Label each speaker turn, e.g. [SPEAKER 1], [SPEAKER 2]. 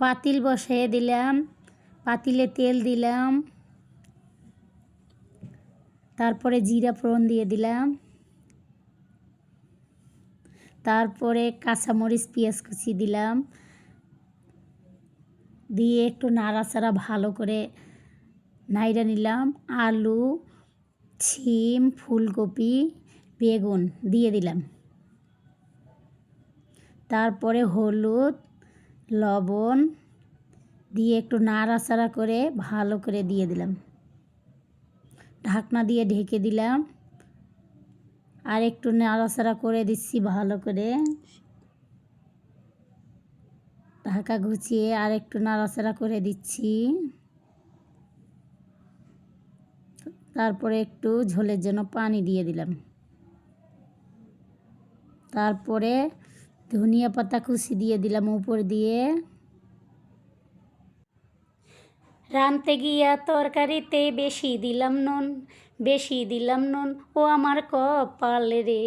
[SPEAKER 1] পাতিল বসিয়ে দিলাম, পাতিলে তেল দিলাম, তারপরে জিরা ফোড়ন দিয়ে দিলাম, তারপরে কাঁচামরিচ পেঁয়াজ কুচি দিলাম, দিয়ে একটু নাড়াচাড়া ভালো করে নাইড়া নিলাম। আলু, শিম, ফুলকপি, বেগুন দিয়ে দিলাম। তারপরে হলুদ, লবণ দিয়ে একটু নাড়াচাড়া করে ভালো করে দিয়ে দিলাম। ঢাকনা দিয়ে ঢেকে দিলাম। আর একটু নাড়াচাড়া করে দিচ্ছি ভালো করে। ঢাকা গুছিয়ে আর একটু নাড়াচাড়া করে দিচ্ছি। তারপরে একটু ঝোলের জন্য পানি দিয়ে দিলাম। তারপরে ধনিয়া পাতা কুচি দিয়ে দিলাম উপর দিয়ে। রাঁধতে গিয়া তরকারিতে বেশি দিলাম নুন, বেশি দিলাম নুন, ও আমার কপাল রে।